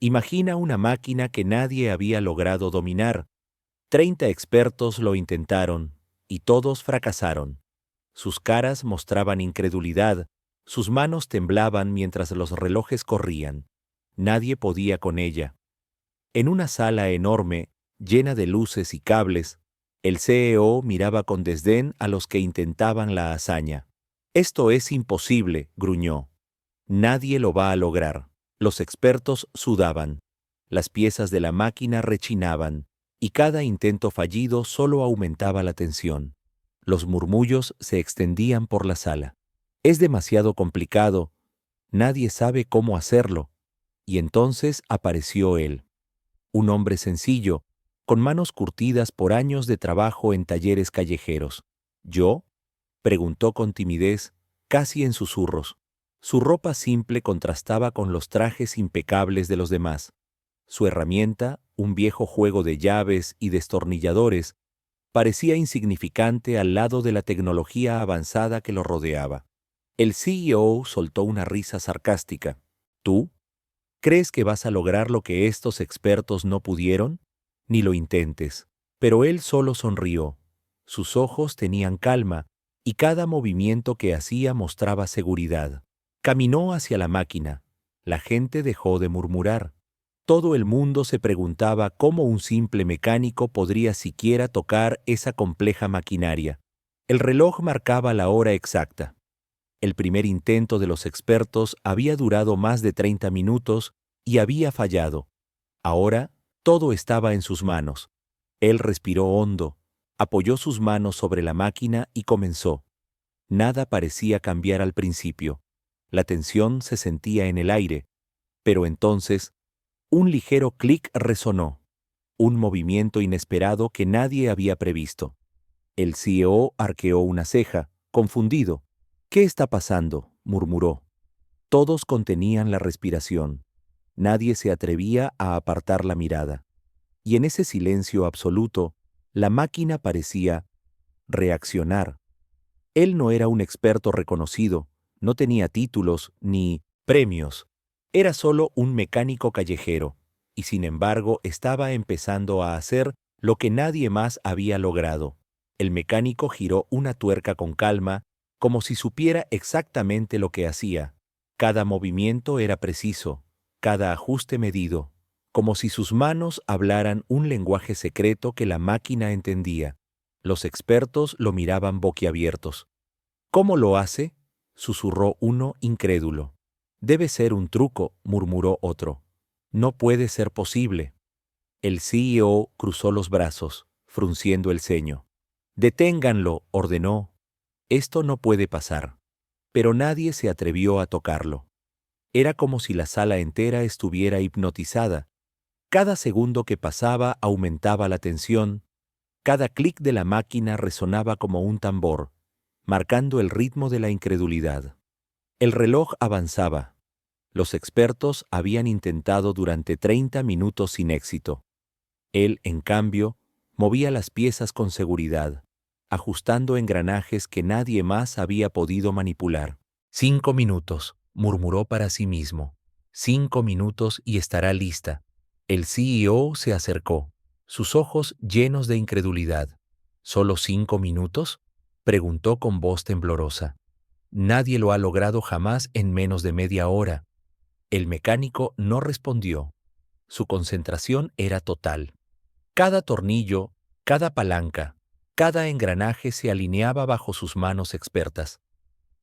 Imagina una máquina que nadie había logrado dominar. 30 expertos lo intentaron, y todos fracasaron. Sus caras mostraban incredulidad, sus manos temblaban mientras los relojes corrían. Nadie podía con ella. En una sala enorme, llena de luces y cables, el CEO miraba con desdén a los que intentaban la hazaña. «Esto es imposible», gruñó. «Nadie lo va a lograr». Los expertos sudaban. Las piezas de la máquina rechinaban, y cada intento fallido solo aumentaba la tensión. Los murmullos se extendían por la sala. «Es demasiado complicado. Nadie sabe cómo hacerlo». Y entonces apareció él. Un hombre sencillo, con manos curtidas por años de trabajo en talleres callejeros. «¿Yo?», preguntó con timidez, casi en susurros. Su ropa simple contrastaba con los trajes impecables de los demás. Su herramienta, un viejo juego de llaves y destornilladores, parecía insignificante al lado de la tecnología avanzada que lo rodeaba. El CEO soltó una risa sarcástica. «¿Tú? ¿Crees que vas a lograr lo que estos expertos no pudieron? Ni lo intentes». Pero él solo sonrió. Sus ojos tenían calma, y cada movimiento que hacía mostraba seguridad. Caminó hacia la máquina. La gente dejó de murmurar. Todo el mundo se preguntaba cómo un simple mecánico podría siquiera tocar esa compleja maquinaria. El reloj marcaba la hora exacta. El primer intento de los expertos había durado más de 30 minutos y había fallado. Ahora, todo estaba en sus manos. Él respiró hondo, apoyó sus manos sobre la máquina y comenzó. Nada parecía cambiar al principio. La tensión se sentía en el aire, pero entonces, un ligero clic resonó, un movimiento inesperado que nadie había previsto. El CEO arqueó una ceja, confundido. «¿Qué está pasando?», murmuró. Todos contenían la respiración. Nadie se atrevía a apartar la mirada. Y en ese silencio absoluto, la máquina parecía reaccionar. Él no era un experto reconocido, no tenía títulos ni premios. Era solo un mecánico callejero, y sin embargo estaba empezando a hacer lo que nadie más había logrado. El mecánico giró una tuerca con calma, como si supiera exactamente lo que hacía. Cada movimiento era preciso, cada ajuste medido, como si sus manos hablaran un lenguaje secreto que la máquina entendía. Los expertos lo miraban boquiabiertos. «¿Cómo lo hace?», susurró uno incrédulo. «Debe ser un truco», murmuró otro. «No puede ser posible». El CEO cruzó los brazos, frunciendo el ceño. «Deténganlo», ordenó. «Esto no puede pasar». Pero nadie se atrevió a tocarlo. Era como si la sala entera estuviera hipnotizada. Cada segundo que pasaba aumentaba la tensión. Cada clic de la máquina resonaba como un tambor, marcando el ritmo de la incredulidad. El reloj avanzaba. Los expertos habían intentado durante 30 minutos sin éxito. Él, en cambio, movía las piezas con seguridad, ajustando engranajes que nadie más había podido manipular. 5 minutos, murmuró para sí mismo. 5 minutos y estará lista. El CEO se acercó, sus ojos llenos de incredulidad. ¿Solo 5 minutos?, preguntó con voz temblorosa. Nadie lo ha logrado jamás en menos de media hora. El mecánico no respondió. Su concentración era total. Cada tornillo, cada palanca, cada engranaje se alineaba bajo sus manos expertas.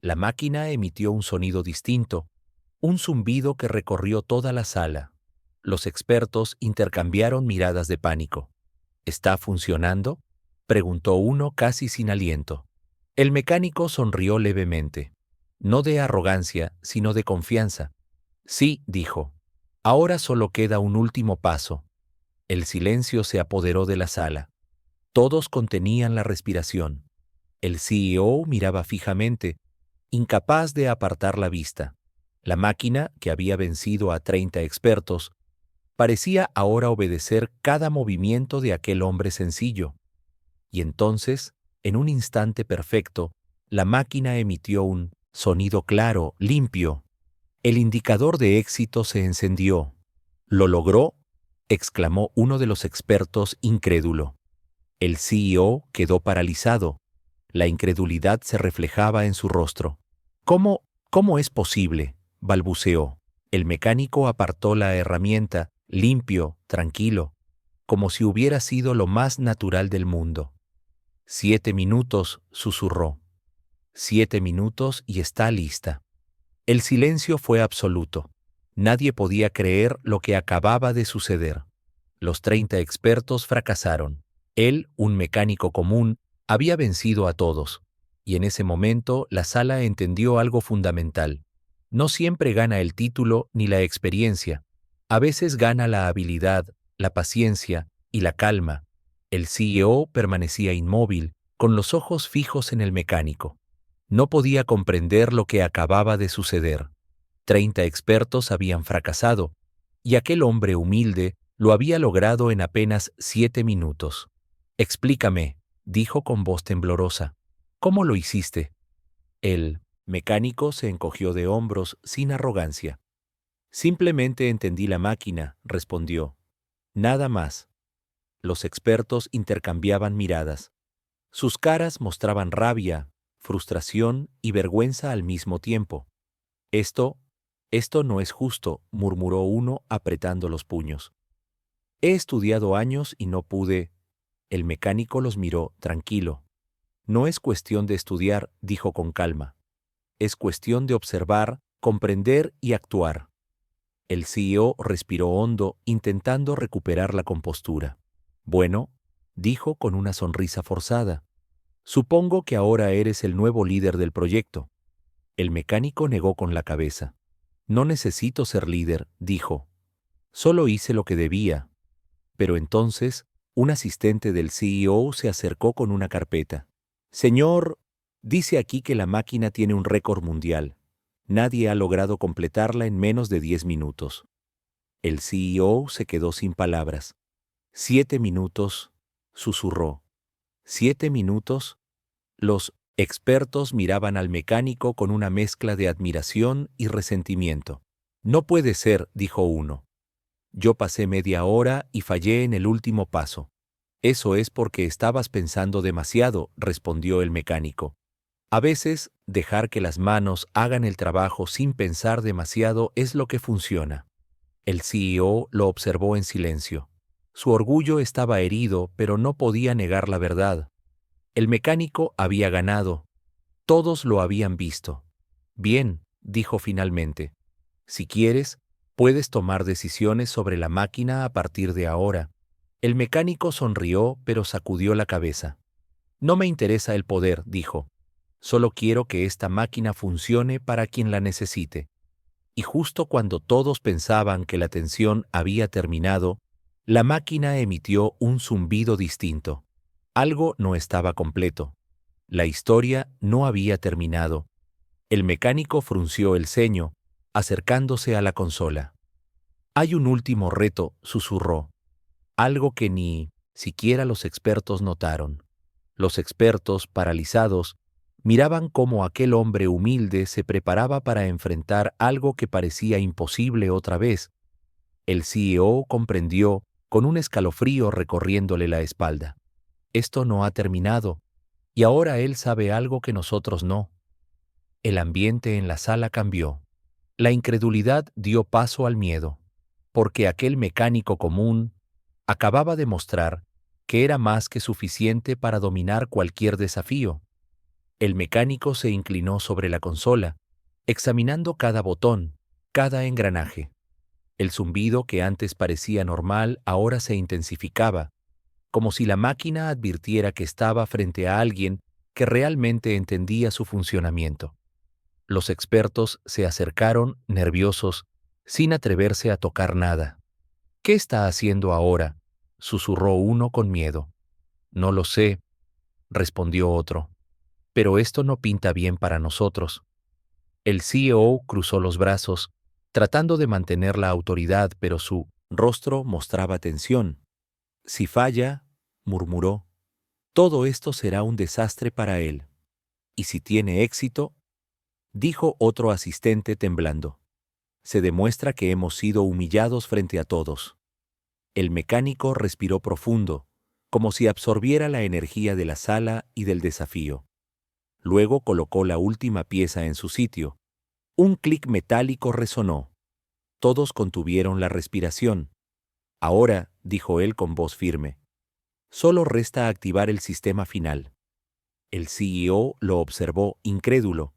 La máquina emitió un sonido distinto, un zumbido que recorrió toda la sala. Los expertos intercambiaron miradas de pánico. ¿Está funcionando?, preguntó uno casi sin aliento. El mecánico sonrió levemente, no de arrogancia, sino de confianza. «Sí», dijo. «Ahora solo queda un último paso». El silencio se apoderó de la sala. Todos contenían la respiración. El CEO miraba fijamente, incapaz de apartar la vista. La máquina, que había vencido a 30 expertos, parecía ahora obedecer cada movimiento de aquel hombre sencillo. Y entonces, en un instante perfecto, la máquina emitió un sonido claro, limpio. El indicador de éxito se encendió. ¿Lo logró?, exclamó uno de los expertos incrédulo. El CEO quedó paralizado. La incredulidad se reflejaba en su rostro. ¿Cómo es posible?, balbuceó. El mecánico apartó la herramienta, limpio, tranquilo, como si hubiera sido lo más natural del mundo. 7 minutos, susurró. 7 minutos y está lista. El silencio fue absoluto. Nadie podía creer lo que acababa de suceder. Los 30 expertos fracasaron. Él, un mecánico común, había vencido a todos. Y en ese momento la sala entendió algo fundamental. No siempre gana el título ni la experiencia. A veces gana la habilidad, la paciencia y la calma. El CEO permanecía inmóvil, con los ojos fijos en el mecánico. No podía comprender lo que acababa de suceder. 30 expertos habían fracasado, y aquel hombre humilde lo había logrado en apenas 7 minutos. Explícame, dijo con voz temblorosa. ¿Cómo lo hiciste? El mecánico se encogió de hombros sin arrogancia. Simplemente entendí la máquina, respondió. Nada más. Los expertos intercambiaban miradas. Sus caras mostraban rabia, frustración y vergüenza al mismo tiempo. Esto no es justo, murmuró uno apretando los puños. He estudiado años y no pude. El mecánico los miró, tranquilo. No es cuestión de estudiar, dijo con calma. Es cuestión de observar, comprender y actuar. El CEO respiró hondo, intentando recuperar la compostura. Bueno, dijo con una sonrisa forzada. Supongo que ahora eres el nuevo líder del proyecto. El mecánico negó con la cabeza. No necesito ser líder, dijo. Solo hice lo que debía. Pero entonces, un asistente del CEO se acercó con una carpeta. Señor, dice aquí que la máquina tiene un récord mundial. Nadie ha logrado completarla en menos de 10 minutos. El CEO se quedó sin palabras. 7 minutos, susurró. 7 minutos. Los expertos miraban al mecánico con una mezcla de admiración y resentimiento. No puede ser, dijo uno. Yo pasé media hora y fallé en el último paso. Eso es porque estabas pensando demasiado, respondió el mecánico. A veces, dejar que las manos hagan el trabajo sin pensar demasiado es lo que funciona. El CEO lo observó en silencio. Su orgullo estaba herido, pero no podía negar la verdad. El mecánico había ganado. Todos lo habían visto. Bien, dijo finalmente. Si quieres, puedes tomar decisiones sobre la máquina a partir de ahora. El mecánico sonrió, pero sacudió la cabeza. No me interesa el poder, dijo. Solo quiero que esta máquina funcione para quien la necesite. Y justo cuando todos pensaban que la tensión había terminado, la máquina emitió un zumbido distinto. Algo no estaba completo. La historia no había terminado. El mecánico frunció el ceño, acercándose a la consola. Hay un último reto, susurró. Algo que ni siquiera los expertos notaron. Los expertos, paralizados, miraban cómo aquel hombre humilde se preparaba para enfrentar algo que parecía imposible otra vez. El CEO comprendió, con un escalofrío recorriéndole la espalda. Esto no ha terminado, y ahora él sabe algo que nosotros no. El ambiente en la sala cambió. La incredulidad dio paso al miedo, porque aquel mecánico común acababa de mostrar que era más que suficiente para dominar cualquier desafío. El mecánico se inclinó sobre la consola, examinando cada botón, cada engranaje. El zumbido que antes parecía normal ahora se intensificaba, como si la máquina advirtiera que estaba frente a alguien que realmente entendía su funcionamiento. Los expertos se acercaron, nerviosos, sin atreverse a tocar nada. ¿Qué está haciendo ahora?, susurró uno con miedo. No lo sé, respondió otro. Pero esto no pinta bien para nosotros. El CEO cruzó los brazos, tratando de mantener la autoridad, pero su rostro mostraba tensión. Si falla, murmuró, todo esto será un desastre para él. Y si tiene éxito, dijo otro asistente temblando. Se demuestra que hemos sido humillados frente a todos. El mecánico respiró profundo, como si absorbiera la energía de la sala y del desafío. Luego colocó la última pieza en su sitio. Un clic metálico resonó. Todos contuvieron la respiración. Ahora, dijo él con voz firme, solo resta activar el sistema final. El CEO lo observó incrédulo.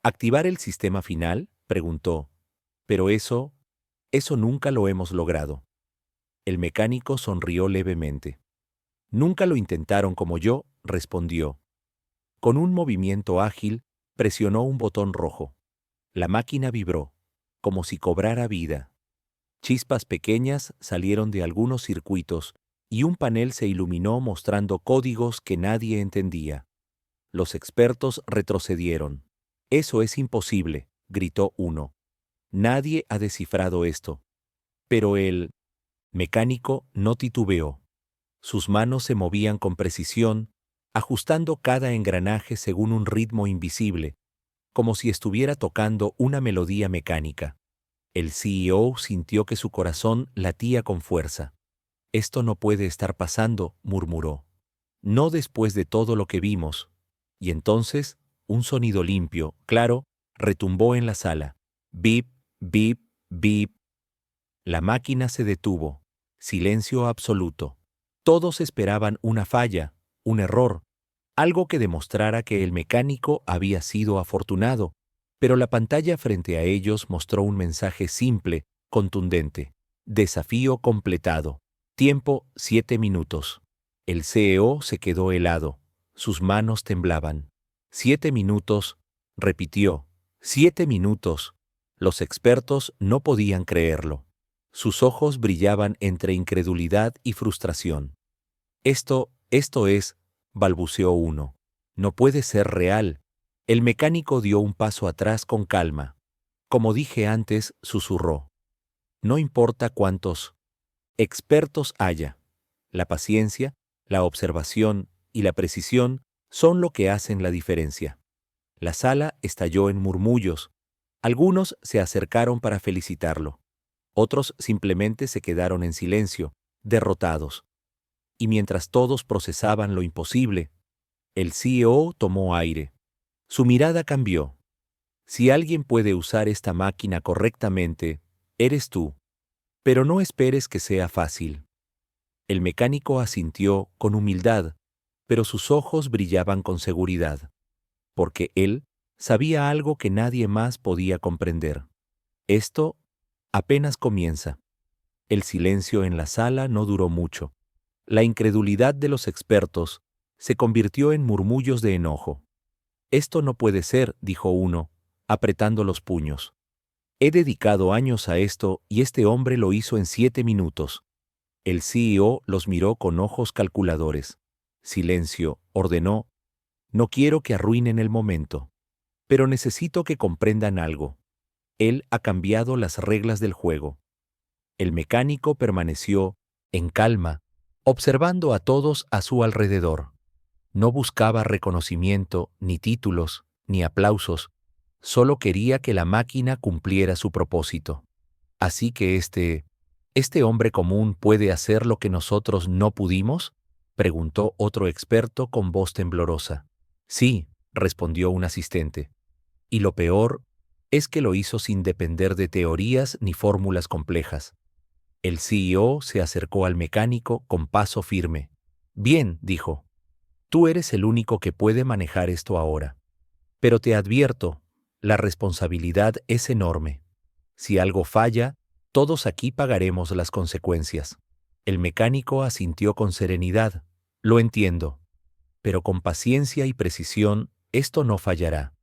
¿Activar el sistema final?, preguntó. Pero eso nunca lo hemos logrado. El mecánico sonrió levemente. Nunca lo intentaron como yo, respondió. Con un movimiento ágil, presionó un botón rojo. La máquina vibró, como si cobrara vida. Chispas pequeñas salieron de algunos circuitos y un panel se iluminó mostrando códigos que nadie entendía. Los expertos retrocedieron. «Eso es imposible», gritó uno. «Nadie ha descifrado esto». Pero el mecánico no titubeó. Sus manos se movían con precisión, ajustando cada engranaje según un ritmo invisible, como si estuviera tocando una melodía mecánica. El CEO sintió que su corazón latía con fuerza. «Esto no puede estar pasando», murmuró. «No después de todo lo que vimos». Y entonces, un sonido limpio, claro, retumbó en la sala. Bip, bip, bip. La máquina se detuvo. Silencio absoluto. Todos esperaban una falla, un error, algo que demostrara que el mecánico había sido afortunado, pero la pantalla frente a ellos mostró un mensaje simple, contundente. Desafío completado. Tiempo 7 minutos. El CEO se quedó helado. Sus manos temblaban. 7 minutos, repitió. 7 minutos. Los expertos no podían creerlo. Sus ojos brillaban entre incredulidad y frustración. Esto es, balbuceó uno. No puede ser real. El mecánico dio un paso atrás con calma. Como dije antes, susurró. No importa cuántos expertos haya. La paciencia, la observación y la precisión son lo que hacen la diferencia. La sala estalló en murmullos. Algunos se acercaron para felicitarlo. Otros simplemente se quedaron en silencio, derrotados. Y mientras todos procesaban lo imposible, el CEO tomó aire. Su mirada cambió. Si alguien puede usar esta máquina correctamente, eres tú. Pero no esperes que sea fácil. El mecánico asintió con humildad, pero sus ojos brillaban con seguridad, porque él sabía algo que nadie más podía comprender. Esto apenas comienza. El silencio en la sala no duró mucho. La incredulidad de los expertos se convirtió en murmullos de enojo. «Esto no puede ser», dijo uno, apretando los puños. «He dedicado años a esto y este hombre lo hizo en 7 minutos». El CEO los miró con ojos calculadores. «Silencio», ordenó. «No quiero que arruinen el momento. Pero necesito que comprendan algo. Él ha cambiado las reglas del juego». El mecánico permaneció, en calma, observando a todos a su alrededor. No buscaba reconocimiento, ni títulos, ni aplausos, solo quería que la máquina cumpliera su propósito. «Así que este hombre común puede hacer lo que nosotros no pudimos», preguntó otro experto con voz temblorosa. «Sí», respondió un asistente. «Y lo peor es que lo hizo sin depender de teorías ni fórmulas complejas». El CEO se acercó al mecánico con paso firme. «Bien», dijo. «Tú eres el único que puede manejar esto ahora. Pero te advierto, la responsabilidad es enorme. Si algo falla, todos aquí pagaremos las consecuencias». El mecánico asintió con serenidad. «Lo entiendo. Pero con paciencia y precisión, esto no fallará».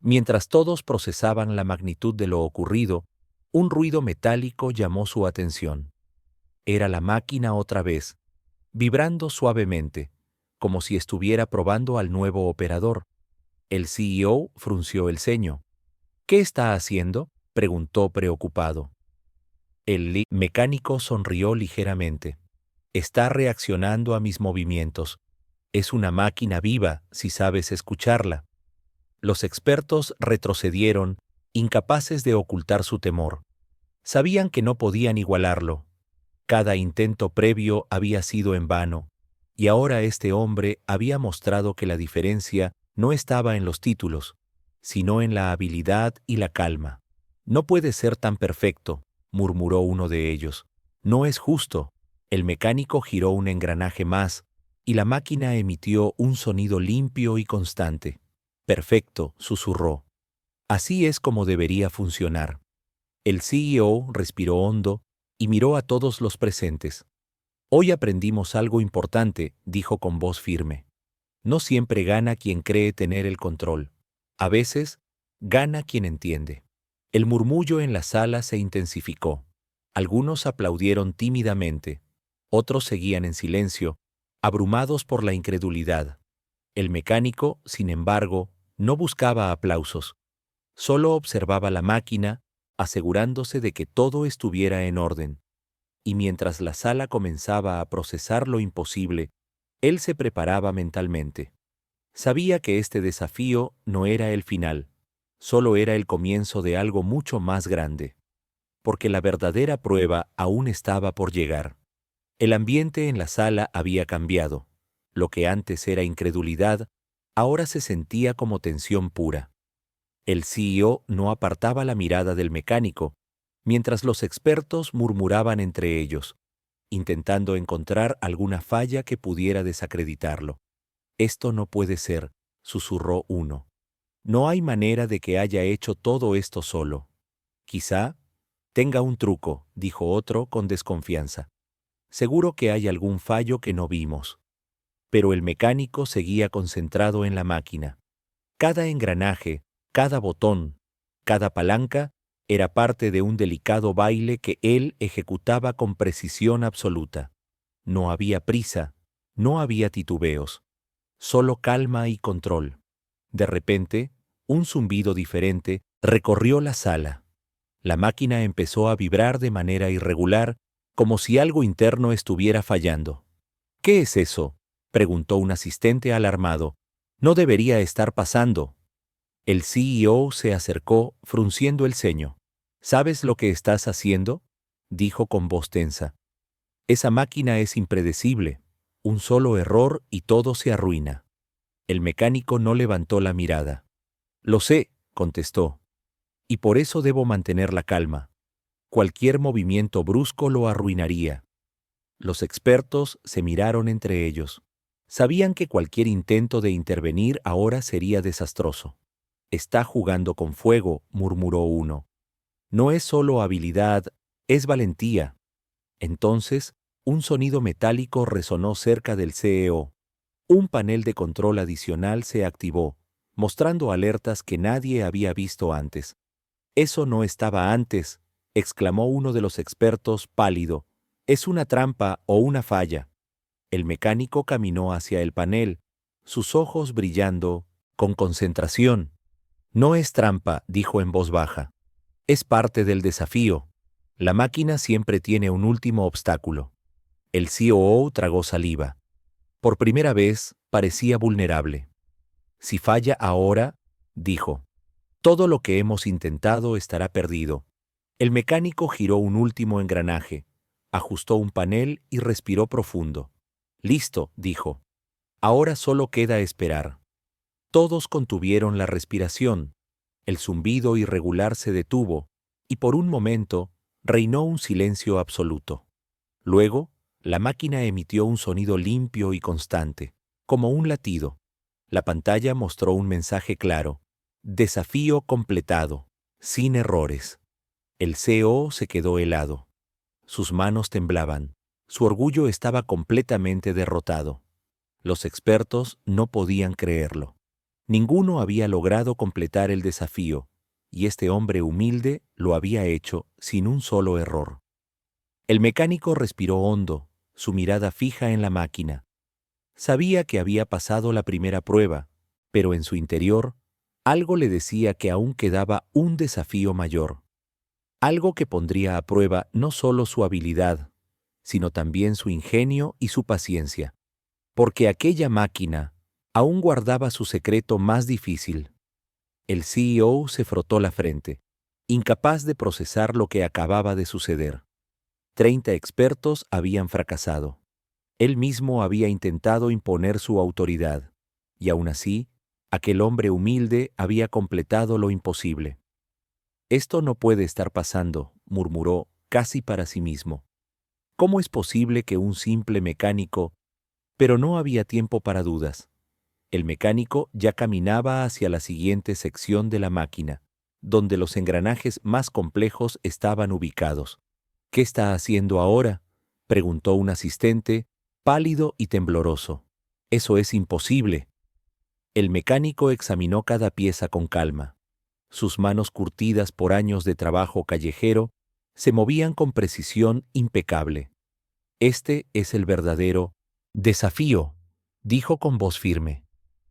Mientras todos procesaban la magnitud de lo ocurrido, un ruido metálico llamó su atención. Era la máquina otra vez, vibrando suavemente, como si estuviera probando al nuevo operador. El CEO frunció el ceño. «¿Qué está haciendo?», preguntó preocupado. El mecánico sonrió ligeramente. «Está reaccionando a mis movimientos. Es una máquina viva, si sabes escucharla». Los expertos retrocedieron, incapaces de ocultar su temor. Sabían que no podían igualarlo. Cada intento previo había sido en vano, y ahora este hombre había mostrado que la diferencia no estaba en los títulos, sino en la habilidad y la calma. No puede ser tan perfecto, murmuró uno de ellos. No es justo. El mecánico giró un engranaje más, y la máquina emitió un sonido limpio y constante. Perfecto, susurró. Así es como debería funcionar. El CEO respiró hondo y miró a todos los presentes. Hoy aprendimos algo importante, dijo con voz firme. No siempre gana quien cree tener el control. A veces, gana quien entiende. El murmullo en la sala se intensificó. Algunos aplaudieron tímidamente. Otros seguían en silencio, abrumados por la incredulidad. El mecánico, sin embargo, no buscaba aplausos. Solo observaba la máquina, asegurándose de que todo estuviera en orden. Y mientras la sala comenzaba a procesar lo imposible, él se preparaba mentalmente. Sabía que este desafío no era el final, solo era el comienzo de algo mucho más grande, porque la verdadera prueba aún estaba por llegar. El ambiente en la sala había cambiado. Lo que antes era incredulidad, ahora se sentía como tensión pura. El CEO no apartaba la mirada del mecánico, mientras los expertos murmuraban entre ellos, intentando encontrar alguna falla que pudiera desacreditarlo. Esto no puede ser, susurró uno. No hay manera de que haya hecho todo esto solo. Quizá tenga un truco, dijo otro con desconfianza. Seguro que hay algún fallo que no vimos. Pero el mecánico seguía concentrado en la máquina. Cada engranaje, cada botón, cada palanca era parte de un delicado baile que él ejecutaba con precisión absoluta. No había prisa, no había titubeos, solo calma y control. De repente, un zumbido diferente recorrió la sala. La máquina empezó a vibrar de manera irregular, como si algo interno estuviera fallando. ¿Qué es eso?, preguntó un asistente alarmado. No debería estar pasando. El CEO se acercó, frunciendo el ceño. ¿Sabes lo que estás haciendo?, dijo con voz tensa. Esa máquina es impredecible. Un solo error y todo se arruina. El mecánico no levantó la mirada. Lo sé, contestó. Y por eso debo mantener la calma. Cualquier movimiento brusco lo arruinaría. Los expertos se miraron entre ellos. Sabían que cualquier intento de intervenir ahora sería desastroso. Está jugando con fuego, murmuró uno. No es solo habilidad, es valentía. Entonces, un sonido metálico resonó cerca del CEO. Un panel de control adicional se activó, mostrando alertas que nadie había visto antes. Eso no estaba antes, exclamó uno de los expertos pálido. Es una trampa o una falla. El mecánico caminó hacia el panel, sus ojos brillando, con concentración. No es trampa, dijo en voz baja. Es parte del desafío. La máquina siempre tiene un último obstáculo. El COO tragó saliva. Por primera vez, parecía vulnerable. Si falla ahora, dijo, todo lo que hemos intentado estará perdido. El mecánico giró un último engranaje, ajustó un panel y respiró profundo. Listo, dijo. Ahora solo queda esperar. Todos contuvieron la respiración. El zumbido irregular se detuvo, y por un momento reinó un silencio absoluto. Luego, la máquina emitió un sonido limpio y constante, como un latido. La pantalla mostró un mensaje claro. Desafío completado, sin errores. El CEO se quedó helado. Sus manos temblaban. Su orgullo estaba completamente derrotado. Los expertos no podían creerlo. Ninguno había logrado completar el desafío, y este hombre humilde lo había hecho sin un solo error. El mecánico respiró hondo, su mirada fija en la máquina. Sabía que había pasado la primera prueba, pero en su interior, algo le decía que aún quedaba un desafío mayor. Algo que pondría a prueba no solo su habilidad, sino también su ingenio y su paciencia. Porque aquella máquina aún guardaba su secreto más difícil. El CEO se frotó la frente. incapaz de procesar lo que acababa de suceder. 30 expertos habían fracasado. Él mismo había intentado imponer su autoridad, y aún así, aquel hombre humilde había completado lo imposible. «Esto no puede estar pasando», murmuró, casi para sí mismo. «¿Cómo es posible que un simple mecánico...?» Pero no había tiempo para dudas. El mecánico ya caminaba hacia la siguiente sección de la máquina, donde los engranajes más complejos estaban ubicados. «¿Qué está haciendo ahora?», preguntó un asistente, pálido y tembloroso. «Eso es imposible». El mecánico examinó cada pieza con calma. Sus manos curtidas por años de trabajo callejero se movían con precisión impecable. «Este es el verdadero desafío», dijo con voz firme.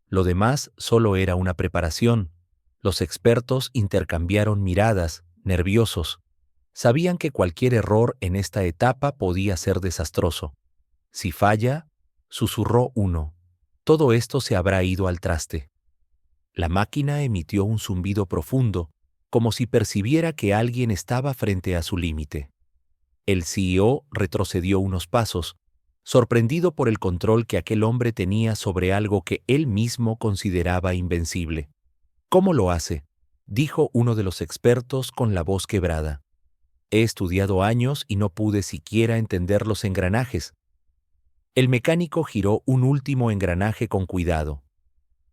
Lo demás solo era una preparación. Los expertos intercambiaron miradas, nerviosos. Sabían que cualquier error en esta etapa podía ser desastroso. «Si falla», susurró uno, «todo esto se habrá ido al traste». La máquina emitió un zumbido profundo, como si percibiera que alguien estaba frente a su límite. El CEO retrocedió unos pasos, sorprendido por el control que aquel hombre tenía sobre algo que él mismo consideraba invencible. «¿Cómo lo hace?», dijo uno de los expertos con la voz quebrada. «He estudiado años y no pude siquiera entender los engranajes». El mecánico giró un último engranaje con cuidado.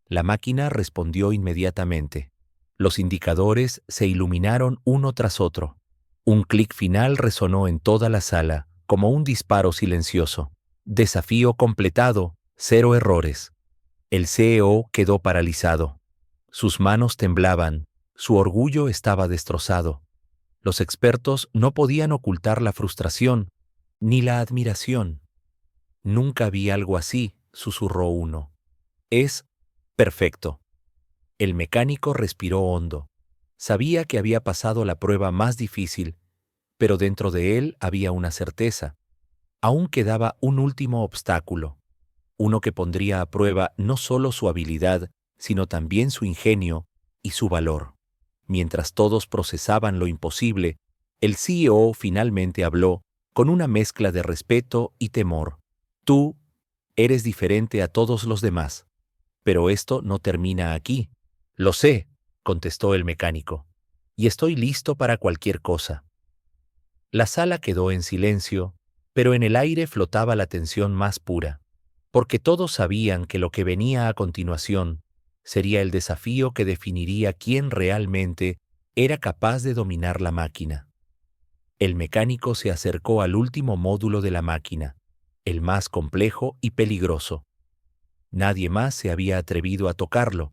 La máquina respondió inmediatamente. Los indicadores se iluminaron uno tras otro. Un clic final resonó en toda la sala, como un disparo silencioso. «Desafío completado, 0 errores». El CEO quedó paralizado. Sus manos temblaban, su orgullo estaba destrozado. Los expertos no podían ocultar la frustración, ni la admiración. «Nunca vi algo así», susurró uno. «Es perfecto». El mecánico respiró hondo. Sabía que había pasado la prueba más difícil, pero dentro de él había una certeza. Aún quedaba un último obstáculo, uno que pondría a prueba no solo su habilidad, sino también su ingenio y su valor. Mientras todos procesaban lo imposible, el CEO finalmente habló, con una mezcla de respeto y temor. «Tú eres diferente a todos los demás. Pero esto no termina aquí». «Lo sé», contestó el mecánico, «y estoy listo para cualquier cosa». La sala quedó en silencio, pero en el aire flotaba la tensión más pura, porque todos sabían que lo que venía a continuación sería el desafío que definiría quién realmente era capaz de dominar la máquina. El mecánico se acercó al último módulo de la máquina, el más complejo y peligroso. Nadie más se había atrevido a tocarlo.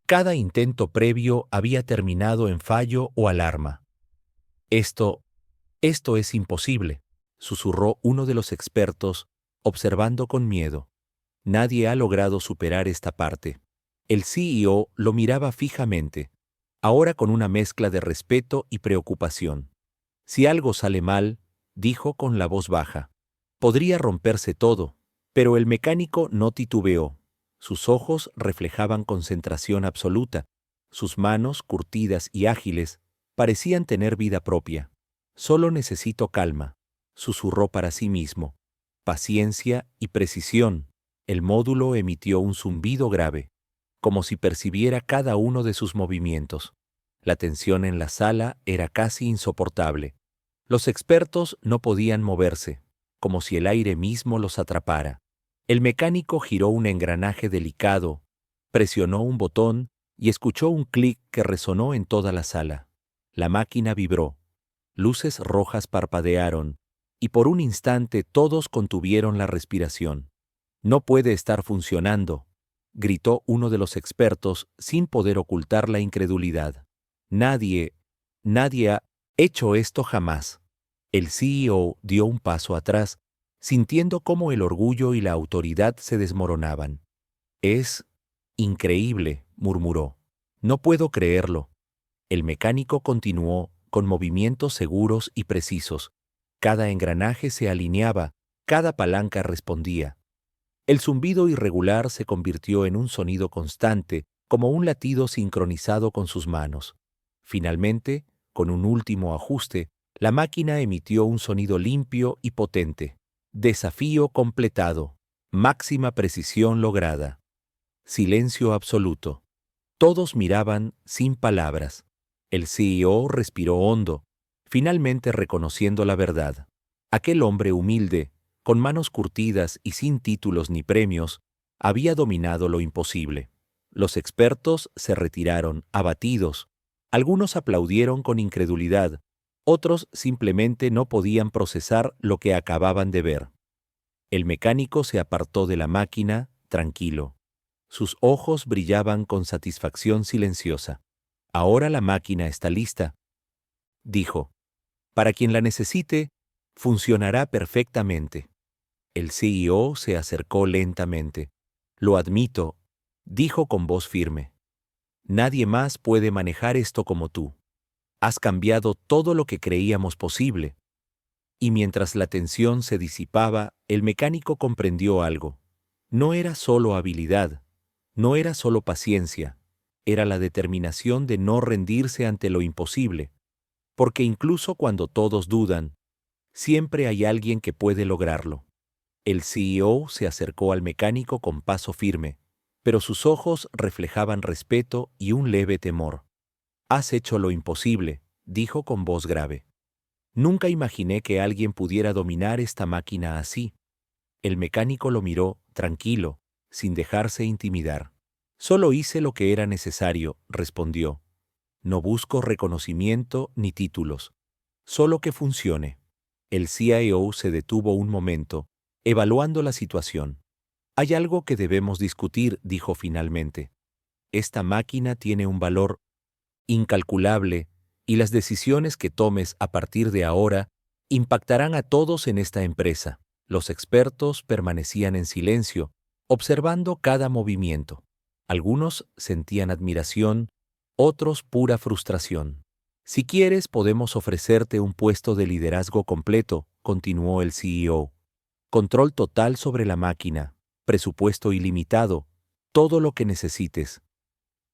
Cada intento previo había terminado en fallo o alarma. Esto es imposible», susurró uno de los expertos, observando con miedo. «Nadie ha logrado superar esta parte». El CEO lo miraba fijamente, ahora con una mezcla de respeto y preocupación. «Si algo sale mal», dijo con la voz baja, «podría romperse todo». Pero el mecánico no titubeó. Sus ojos reflejaban concentración absoluta. Sus manos, curtidas y ágiles, parecían tener vida propia. «Solo necesito calma», susurró para sí mismo. «Paciencia y precisión». El módulo emitió un zumbido grave, como si percibiera cada uno de sus movimientos. La tensión en la sala era casi insoportable. Los expertos no podían moverse, como si el aire mismo los atrapara. El mecánico giró un engranaje delicado, presionó un botón y escuchó un clic que resonó en toda la sala. La máquina vibró. Luces rojas parpadearon, y por un instante todos contuvieron la respiración. «No puede estar funcionando», gritó uno de los expertos sin poder ocultar la incredulidad. Nadie ha hecho esto jamás». El CEO dio un paso atrás, sintiendo cómo el orgullo y la autoridad se desmoronaban. «Es increíble», murmuró. «No puedo creerlo». El mecánico continuó, con movimientos seguros y precisos. Cada engranaje se alineaba, cada palanca respondía. El zumbido irregular se convirtió en un sonido constante, como un latido sincronizado con sus manos. Finalmente, Con un último ajuste, la máquina emitió un sonido limpio y potente. Desafío completado. Máxima precisión lograda. Silencio absoluto. Todos miraban sin palabras. El CEO respiró hondo, finalmente reconociendo la verdad. Aquel hombre humilde, con manos curtidas y sin títulos ni premios, había dominado lo imposible. Los expertos se retiraron, abatidos. Algunos aplaudieron con incredulidad, otros simplemente no podían procesar lo que acababan de ver. El mecánico se apartó de la máquina, tranquilo. Sus ojos brillaban con satisfacción silenciosa. Ahora la máquina está lista, dijo. Para quien la necesite, funcionará perfectamente. El CEO se acercó lentamente. Lo admito, dijo con voz firme. Nadie más puede manejar esto como tú. Has cambiado todo lo que creíamos posible. Y mientras la tensión se disipaba, el mecánico comprendió algo. No era solo habilidad, no era solo paciencia, era la determinación de no rendirse ante lo imposible. Porque incluso cuando todos dudan, siempre hay alguien que puede lograrlo. El CEO se acercó al mecánico con paso firme, pero sus ojos reflejaban respeto y un leve temor. Has hecho lo imposible, dijo con voz grave. Nunca imaginé que alguien pudiera dominar esta máquina así. El mecánico lo miró, tranquilo, sin dejarse intimidar. Solo hice lo que era necesario, respondió. No busco reconocimiento ni títulos, solo que funcione. El CIO se detuvo un momento, evaluando la situación. Hay algo que debemos discutir, dijo finalmente. Esta máquina tiene un valor incalculable y las decisiones que tomes a partir de ahora impactarán a todos en esta empresa. Los expertos permanecían en silencio, observando cada movimiento. Algunos sentían admiración, otros pura frustración. Si quieres, podemos ofrecerte un puesto de liderazgo completo, continuó el CEO. Control total sobre la máquina, presupuesto ilimitado, todo lo que necesites.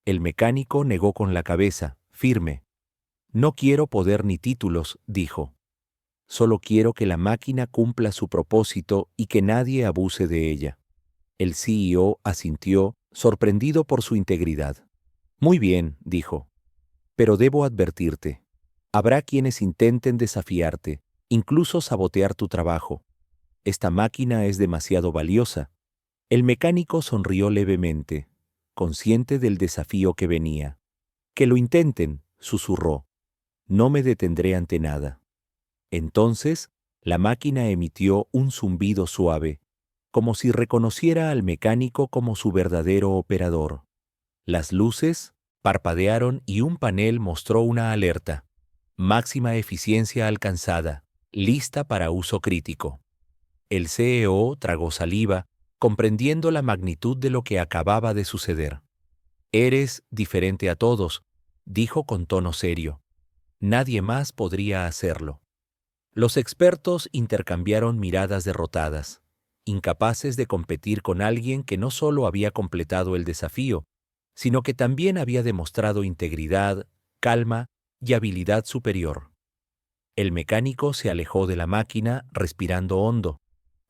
El mecánico negó con la cabeza, firme. No quiero poder ni títulos, dijo. Solo quiero que la máquina cumpla su propósito y que nadie abuse de ella. El CEO asintió, sorprendido por su integridad. Muy bien, dijo. Pero debo advertirte. Habrá quienes intenten desafiarte, incluso sabotear tu trabajo. Esta máquina es demasiado valiosa. El mecánico sonrió levemente, consciente del desafío que venía. Que lo intenten, susurró. No me detendré ante nada. Entonces, la máquina emitió un zumbido suave, como si reconociera al mecánico como su verdadero operador. Las luces parpadearon y un panel mostró una alerta. Máxima eficiencia alcanzada, lista para uso crítico. El CEO tragó saliva, comprendiendo la magnitud de lo que acababa de suceder. Eres diferente a todos, dijo con tono serio. Nadie más podría hacerlo. Los expertos intercambiaron miradas derrotadas, incapaces de competir con alguien que no solo había completado el desafío, sino que también había demostrado integridad, calma y habilidad superior. El mecánico se alejó de la máquina, respirando hondo.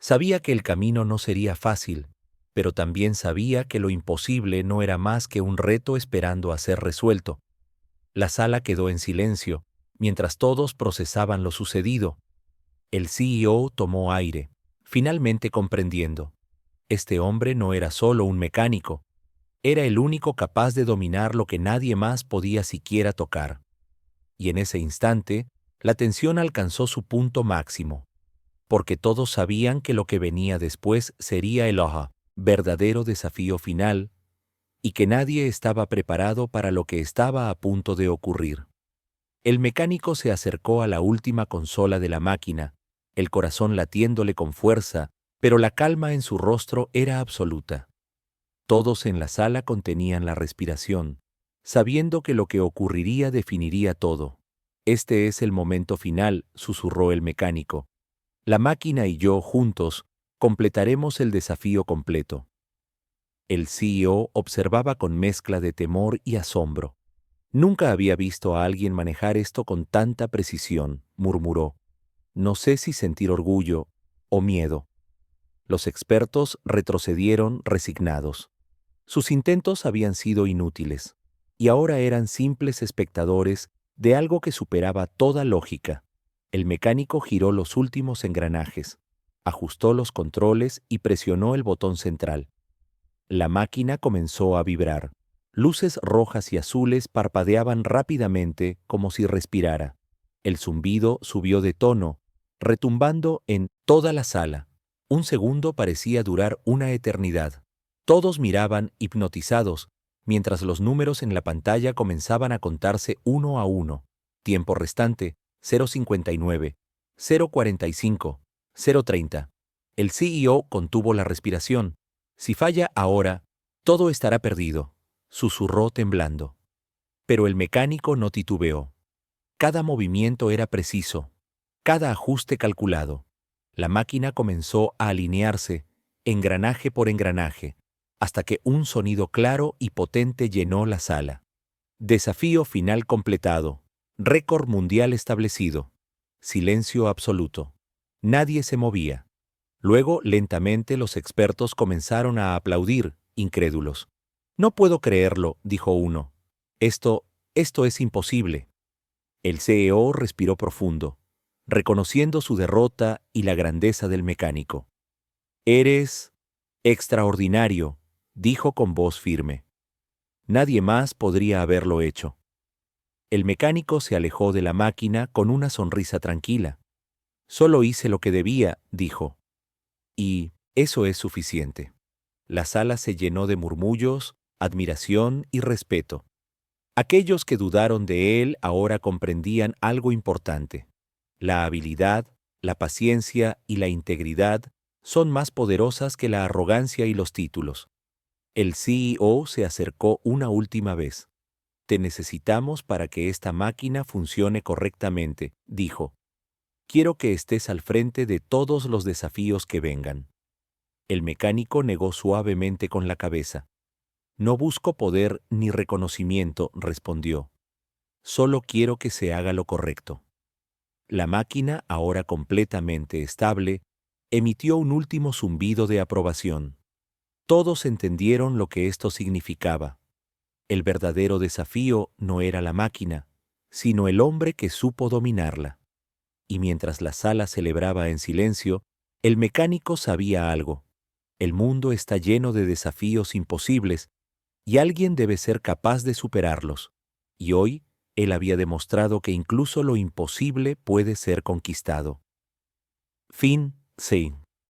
Sabía que el camino no sería fácil, pero también sabía que lo imposible no era más que un reto esperando a ser resuelto. La sala quedó en silencio, mientras todos procesaban lo sucedido. El CEO tomó aire, finalmente comprendiendo. Este hombre no era solo un mecánico, era el único capaz de dominar lo que nadie más podía siquiera tocar. Y en ese instante, la tensión alcanzó su punto máximo, porque todos sabían que lo que venía después sería el verdadero desafío final, y que nadie estaba preparado para lo que estaba a punto de ocurrir. El mecánico se acercó a la última consola de la máquina, el corazón latiéndole con fuerza, pero la calma en su rostro era absoluta. Todos en la sala contenían la respiración, sabiendo que lo que ocurriría definiría todo. Este es el momento final, susurró el mecánico. La máquina y yo, juntos, completaremos el desafío completo. El CEO observaba con mezcla de temor y asombro. Nunca había visto a alguien manejar esto con tanta precisión, murmuró. No sé si sentir orgullo o miedo. Los expertos retrocedieron resignados. Sus intentos habían sido inútiles, y ahora eran simples espectadores de algo que superaba toda lógica. El mecánico giró los últimos engranajes, ajustó los controles y presionó el botón central. La máquina comenzó a vibrar. Luces rojas y azules parpadeaban rápidamente como si respirara. El zumbido subió de tono, retumbando en toda la sala. Un segundo parecía durar una eternidad. Todos miraban hipnotizados, mientras los números en la pantalla comenzaban a contarse uno a uno. Tiempo restante, 0:59, 0:45, 0:30. El CEO contuvo la respiración. Si falla ahora, todo estará perdido, susurró temblando. Pero el mecánico no titubeó. Cada movimiento era preciso, cada ajuste calculado. La máquina comenzó a alinearse, engranaje por engranaje, hasta que un sonido claro y potente llenó la sala. Desafío final completado. Récord mundial establecido. Silencio absoluto. Nadie se movía. Luego, lentamente, los expertos comenzaron a aplaudir, incrédulos. No puedo creerlo, dijo uno. Esto es imposible. El CEO respiró profundo, reconociendo su derrota y la grandeza del mecánico. Eres extraordinario, dijo con voz firme. Nadie más podría haberlo hecho. El mecánico se alejó de la máquina con una sonrisa tranquila. Solo hice lo que debía, dijo. Y eso es suficiente. La sala se llenó de murmullos, admiración y respeto. Aquellos que dudaron de él ahora comprendían algo importante. La habilidad, la paciencia y la integridad son más poderosas que la arrogancia y los títulos. El CEO se acercó una última vez. Te necesitamos para que esta máquina funcione correctamente, dijo. Quiero que estés al frente de todos los desafíos que vengan. El mecánico negó suavemente con la cabeza. No busco poder ni reconocimiento, respondió. Solo quiero que se haga lo correcto. La máquina, ahora completamente estable, emitió un último zumbido de aprobación. Todos entendieron lo que esto significaba. El verdadero desafío no era la máquina, sino el hombre que supo dominarla. Y mientras la sala celebraba en silencio, el mecánico sabía algo. El mundo está lleno de desafíos imposibles y alguien debe ser capaz de superarlos. Y hoy, él había demostrado que incluso lo imposible puede ser conquistado. Fin, sí.